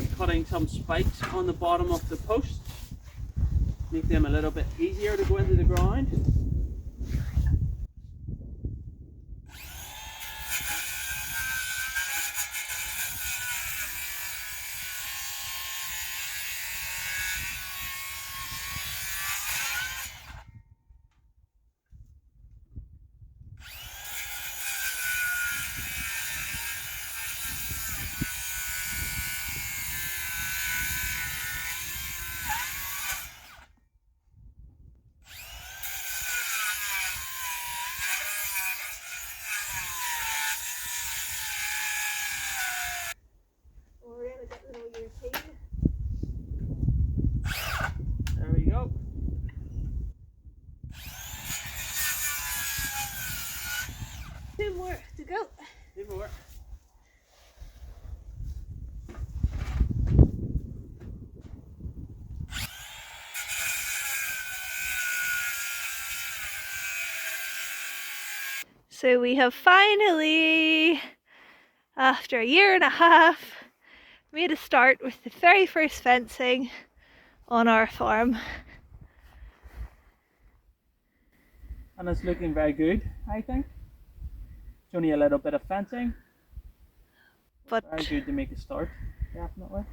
cutting some spikes on the bottom of the posts, make them a little bit easier to go into the ground. There we go. Two more to go. Two more. So we have finally, after a year and a half, made a start with the very first fencing on our farm. And it's looking very good, I think. It's only a little bit of fencing. But very good to make a start, definitely.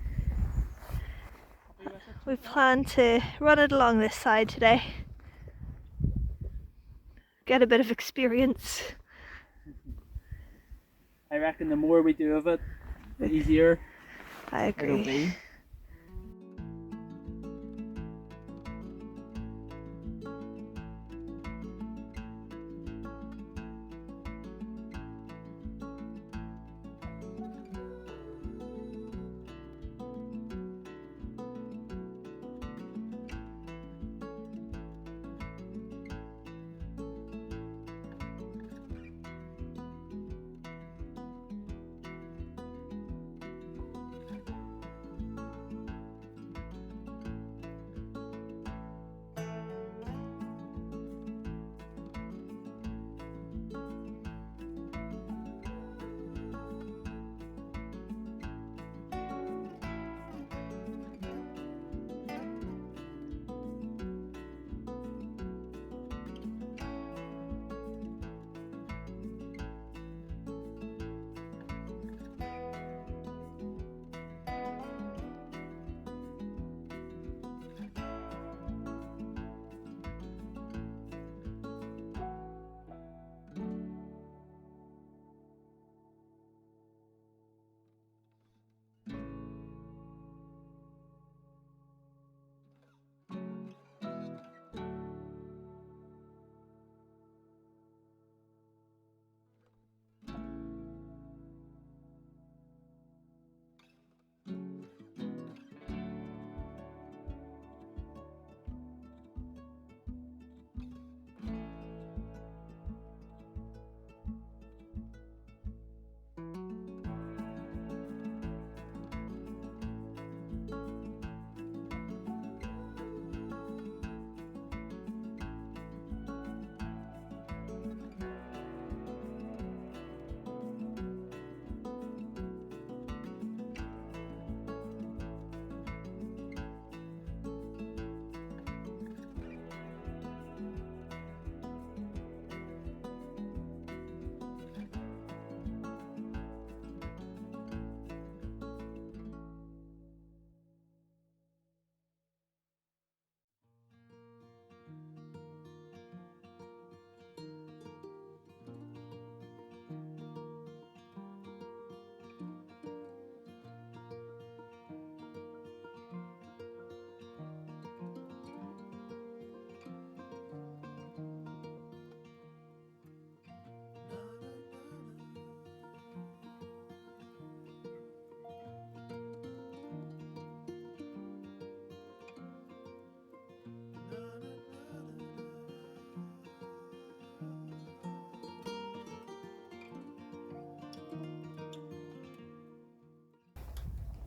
we plan to run it along this side today. Get a bit of experience. I reckon the more we do of it, the easier I it'll agree. be.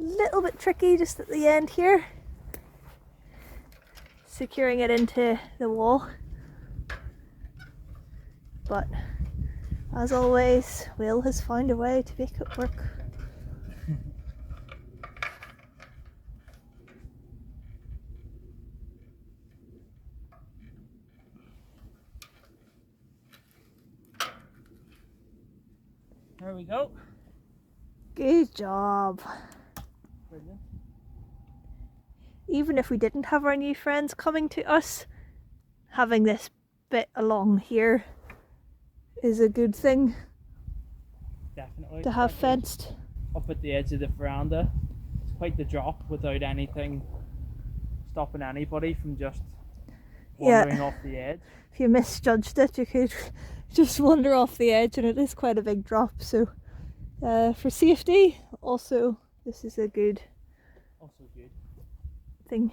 Little bit tricky just at the end here, securing it into the wall, but as always Will has found a way to make it work. we go. Good job. Brilliant. Even if we didn't have our new friends coming to us, having this bit along here is a good thing Definitely. to have Especially fenced. up at the edge of the veranda. It's quite the drop without anything stopping anybody from just wandering off the edge. If you misjudged it, you could just wander off the edge, and it is quite a big drop. So for safety, also this is a good Also good. thing.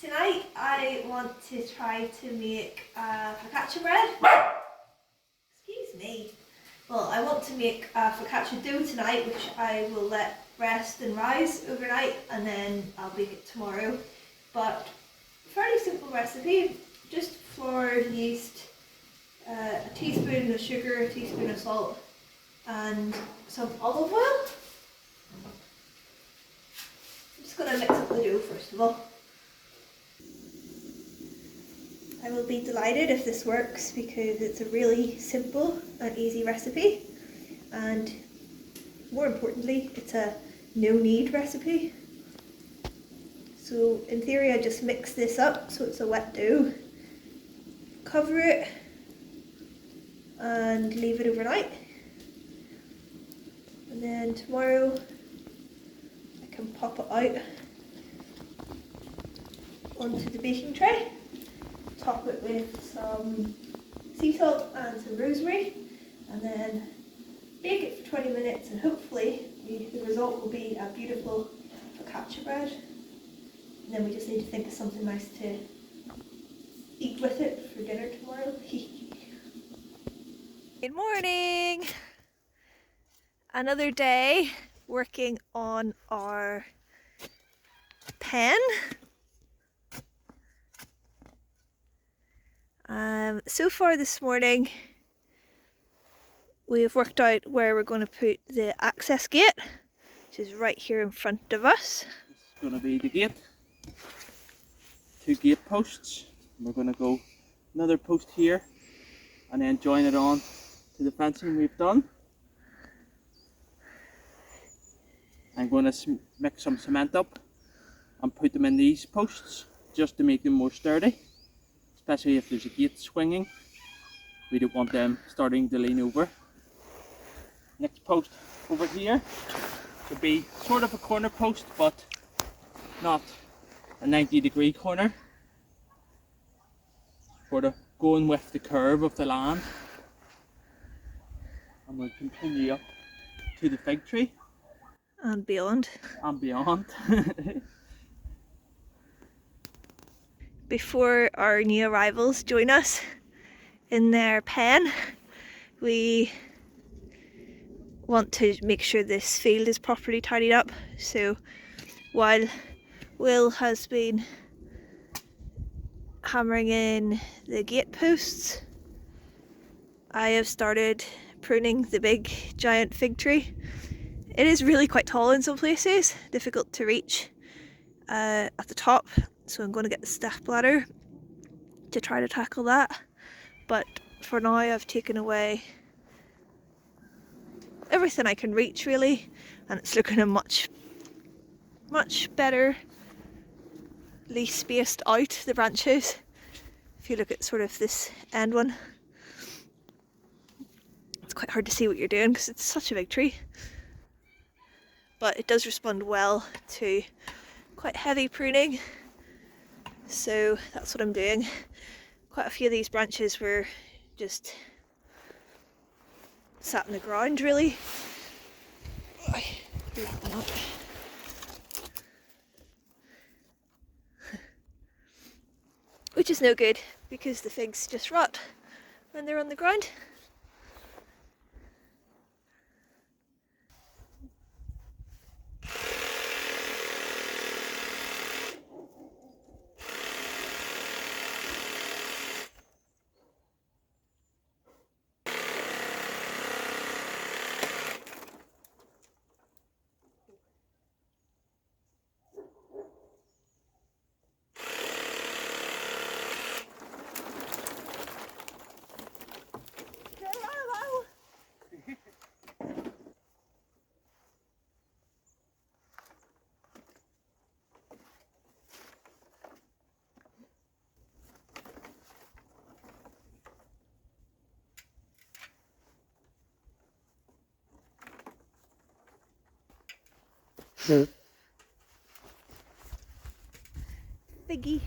Tonight I want to try to make focaccia bread. Excuse me. Well, I want to make focaccia dough tonight, which I will let rest and rise overnight, and then I'll bake it tomorrow. But fairly simple recipe, just flour, yeast, a teaspoon of sugar, a teaspoon of salt, and some olive oil. I'm just going to mix up the dough first of all. I will be delighted if this works because it's a really simple and easy recipe, and more importantly, it's a no-knead recipe. So in theory I just mix this up so it's a wet dough, cover it and leave it overnight, and then tomorrow I can pop it out onto the baking tray. Top it with some sea salt and some rosemary, and then bake it for 20 minutes, and hopefully the result will be a beautiful focaccia bread. And then we just need to think of something nice to eat with it for dinner tomorrow. Good morning! Another day working on our pen. So far this morning we have worked out where we're going to put the access gate, which is right here in front of us. This is going to be the gate. 2 gate posts. We're going to go another post here and then join it on to the fencing we've done. I'm going to mix some cement up and put them in these posts just to make them more sturdy. Especially if there's a gate swinging, we don't want them starting to lean over. Next post over here should be sort of a corner post, but not a 90-degree corner. Sort of going with the curve of the land. And we'll continue up to the fig tree. And beyond. And beyond. Before our new arrivals join us in their pen, we want to make sure this field is properly tidied up. So while Will has been hammering in the gate posts, I have started pruning the big giant fig tree. It is really quite tall in some places, difficult to reach at the top. So I'm going to get the step ladder to try to tackle that. But for now I've taken away everything I can reach really, and it's looking a much better, spaced out, the branches. If you look at sort of this end one, it's quite hard to see what you're doing because it's such a big tree. But it does respond well to quite heavy pruning. So that's what I'm doing. Quite a few of these branches were just sat in the ground really. Which is no good because the figs just rot when they're on the ground. Figgy.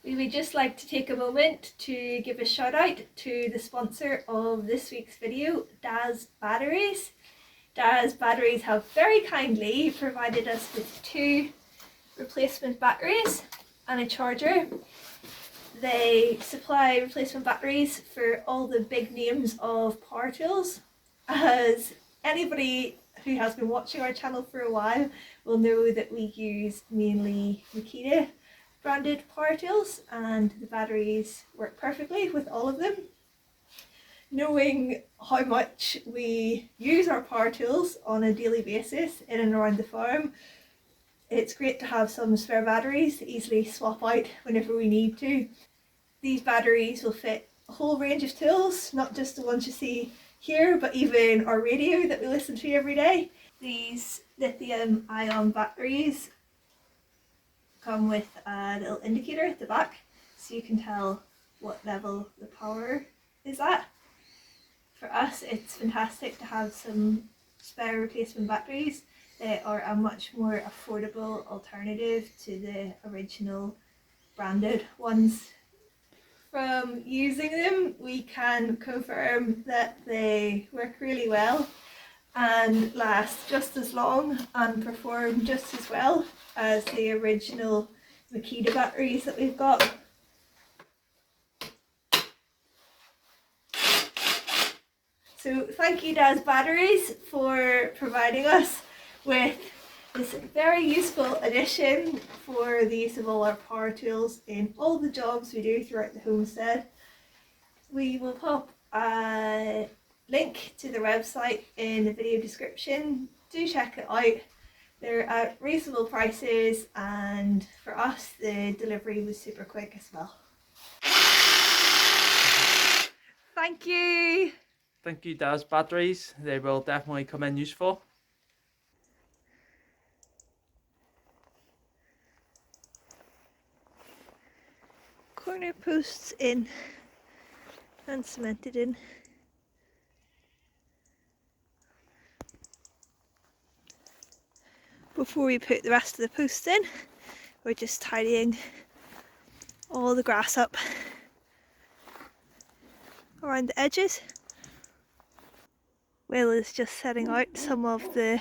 We would just like to take a moment to give a shout out to the sponsor of this week's video, Daz Batteries. Daz Batteries have very kindly provided us with 2 replacement batteries and a charger. They supply replacement batteries for all the big names of power tools. As anybody who has been watching our channel for a while will know that we use mainly Makita branded power tools, and the batteries work perfectly with all of them. Knowing how much we use our power tools on a daily basis in and around the farm, it's great to have some spare batteries to easily swap out whenever we need to. These batteries will fit a whole range of tools, not just the ones you see here, but even our radio that we listen to every day. These lithium ion batteries come with a little indicator at the back so you can tell what level the power is at. For us, it's fantastic to have some spare replacement batteries. They are a much more affordable alternative to the original branded ones. From using them, we can confirm that they work really well and last just as long and perform just as well as the original Makita batteries that we've got. So thank you, Daz Batteries, for providing us with this very useful addition for the use of all our power tools in all the jobs we do throughout the homestead. We will pop a link to the website in the video description. Do check it out. They're at reasonable prices, and for us the delivery was super quick as well. Thank you! Thank you, Daz Batteries. They will definitely come in useful. Corner posts in and cemented in. Before we put the rest of the posts in, we're just tidying all the grass up around the edges. Will is just setting out some of the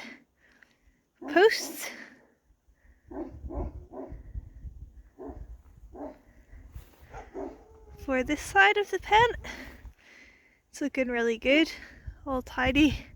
posts. For this side of the pen, it's looking really good, all tidy.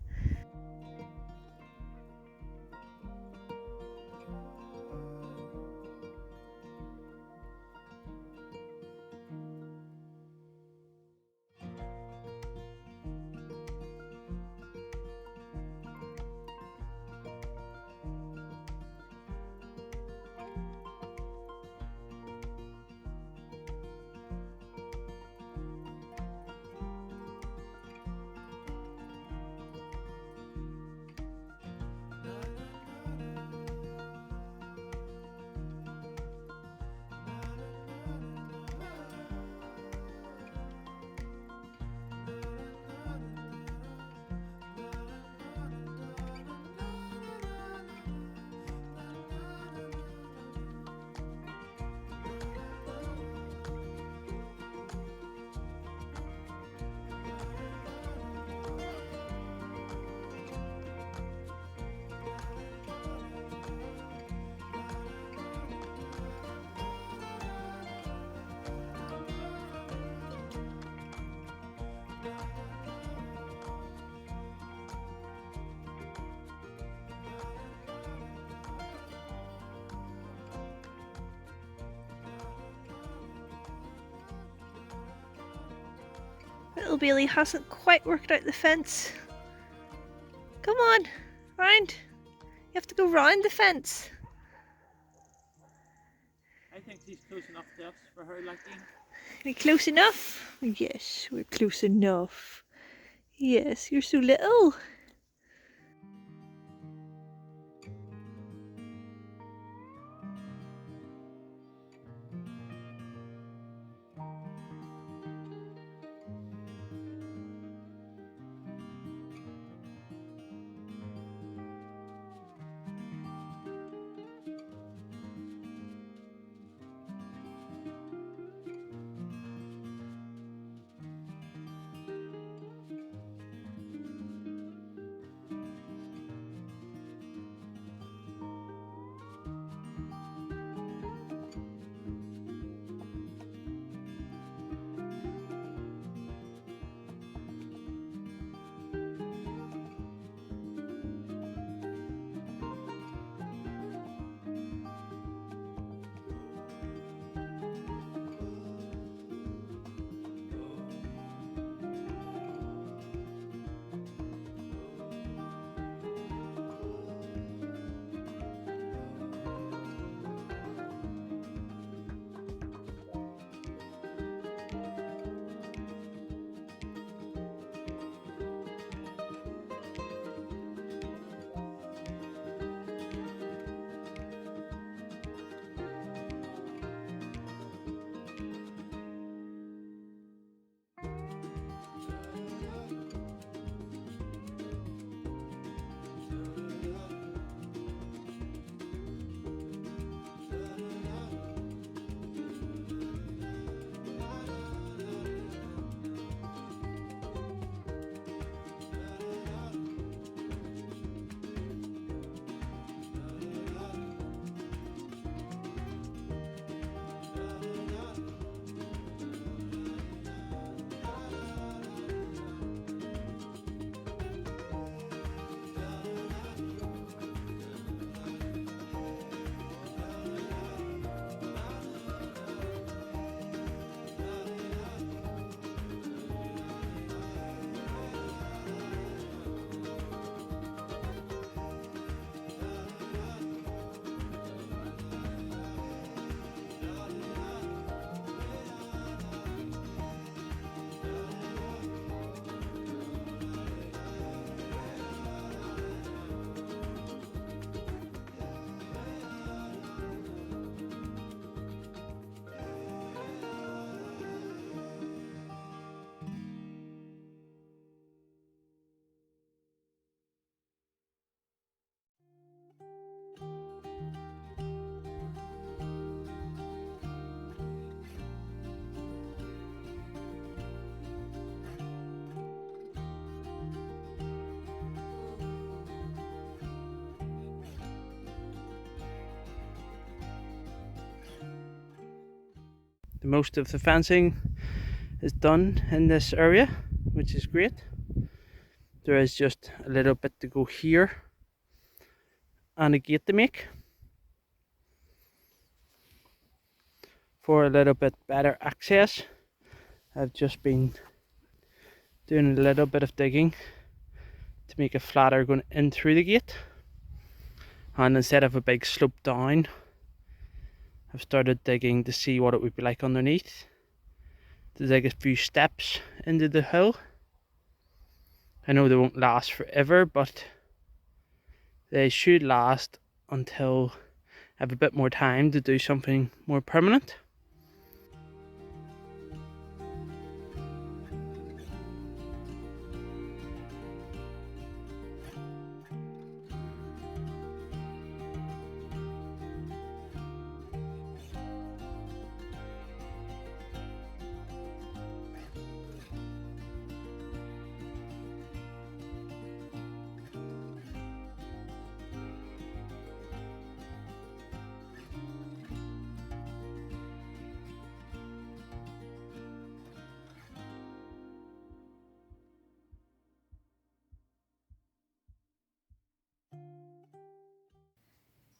Little Bailey hasn't quite worked out the fence. Come on, round. You have to go round the fence. I think she's close enough to us for her liking. Are you close enough? Yes, we're close enough. Yes, you're so little. The most of the fencing is done in this area, which is great. There is just a little bit to go here and a gate to make for a little bit better access. I've just been doing a little bit of digging to make it flatter going in through the gate, and instead of a big slope down, I've started digging to see what it would be like underneath, to dig a few steps into the hill. I know they won't last forever, but they should last until I have a bit more time to do something more permanent.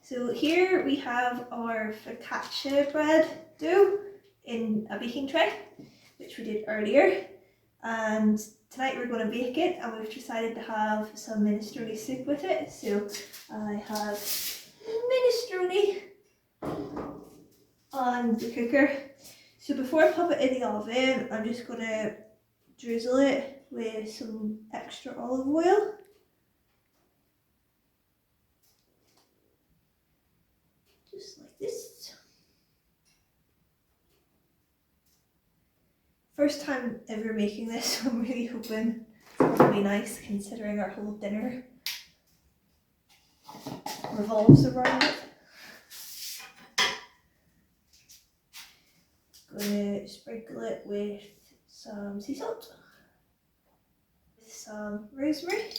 So here we have our focaccia bread dough in a baking tray, which we did earlier. and tonight we're going to bake it, and we've decided to have some minestrone soup with it. So I have minestrone on the cooker. So before I pop it in the oven, I'm just going to drizzle it with some extra olive oil. Just like this. First time ever making this, so I'm really hoping it'll be nice considering our whole dinner revolves around it. Gonna sprinkle it with some sea salt, with some rosemary.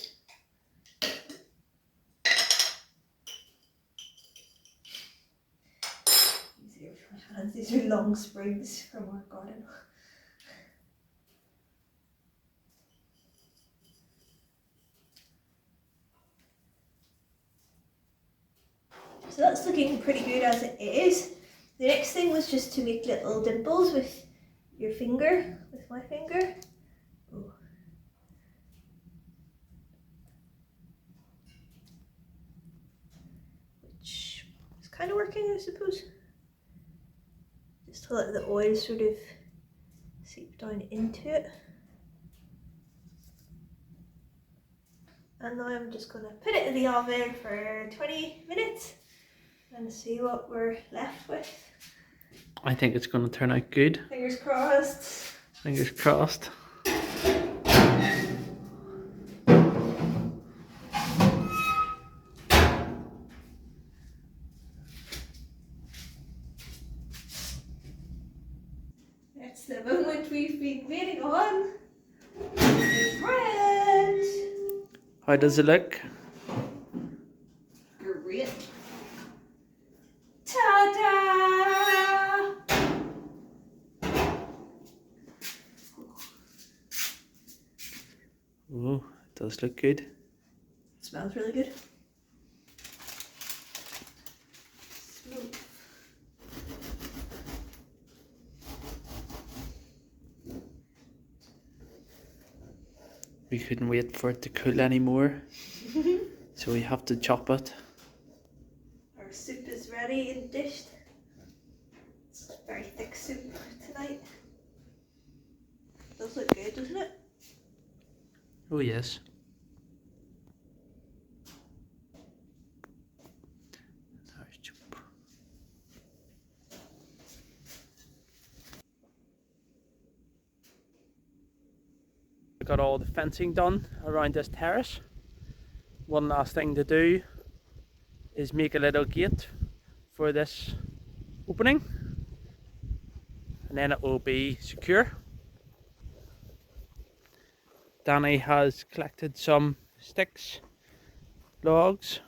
These are long sprigs from our garden. So that's looking pretty good as it is. The next thing was just to make little dimples with your finger, with my finger. Ooh. Which is kind of working, I suppose. Just to let the oil sort of seep down into it. And now I'm just going to put it in the oven for 20 minutes and see what we're left with. I think it's going to turn out good. Fingers crossed. Fingers crossed. It's the moment we've been waiting on. The bread! How does it look? Great. Ta-da! Oh, it does look good. It smells really good. Smooth. We couldn't wait for it to cool anymore, so we have to chop it. Our soup is ready and dished. It's a very thick soup tonight. It does look good, doesn't it? Oh yes. I got all the fencing done around this terrace. One last thing to do is make a little gate for this opening, and then it will be secure. Danny has collected some sticks, logs,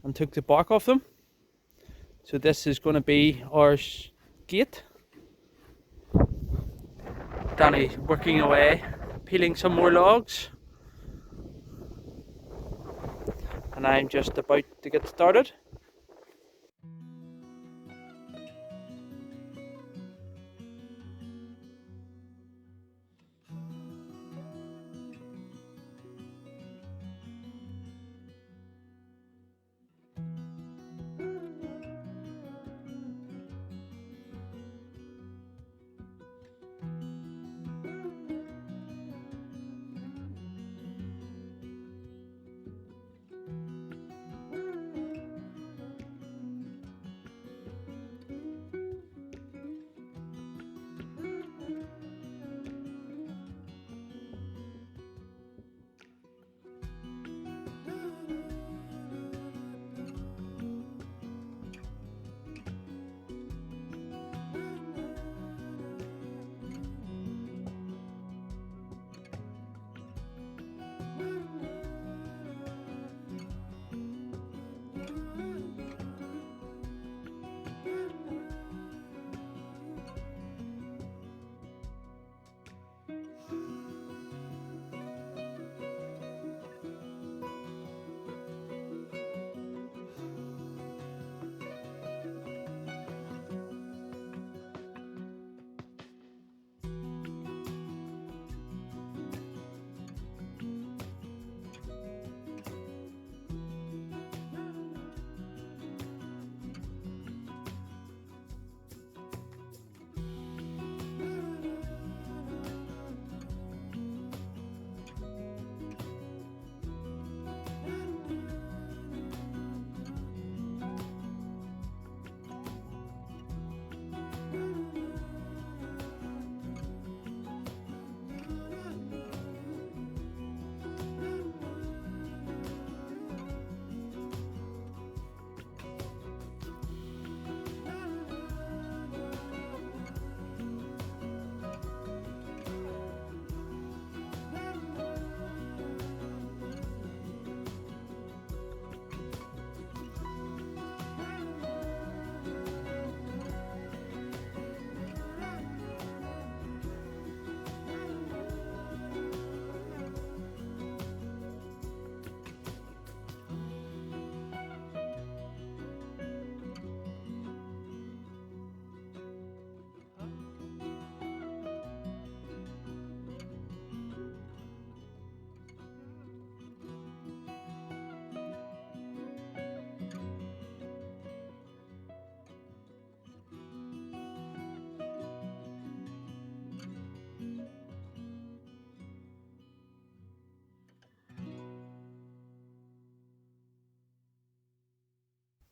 and took the bark off them. So this is going to be our gate. Danny working away, peeling some more logs, and I'm just about to get started.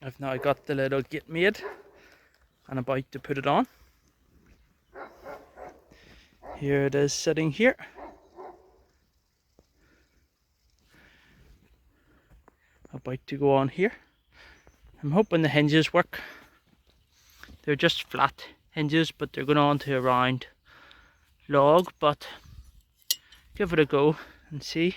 I've now got the little gate made and about to put it on. Here it is sitting here. About to go on here. I'm hoping the hinges work. They're just flat hinges, but they're going onto a round log, but give it a go and see.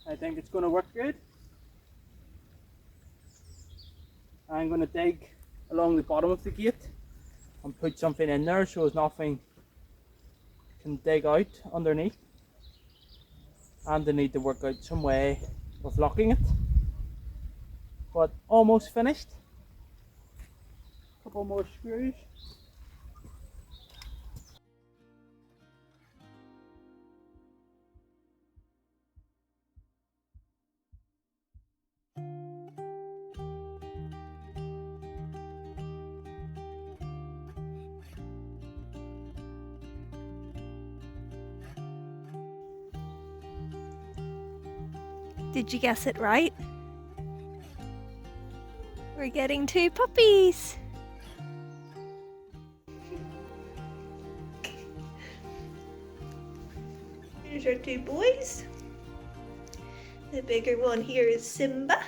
I think it's going to work good. I'm going to dig along the bottom of the gate and put something in there so as nothing can dig out underneath. And I need to work out some way of locking it. But almost finished. Couple more screws. Did you guess it right? We're getting 2 puppies! Here's our 2 boys. The bigger one here is Simba.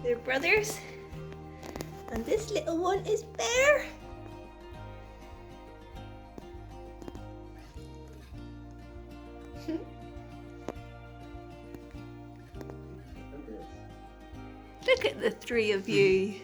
They're brothers. And this little one is Bear. Look at the 3 of you.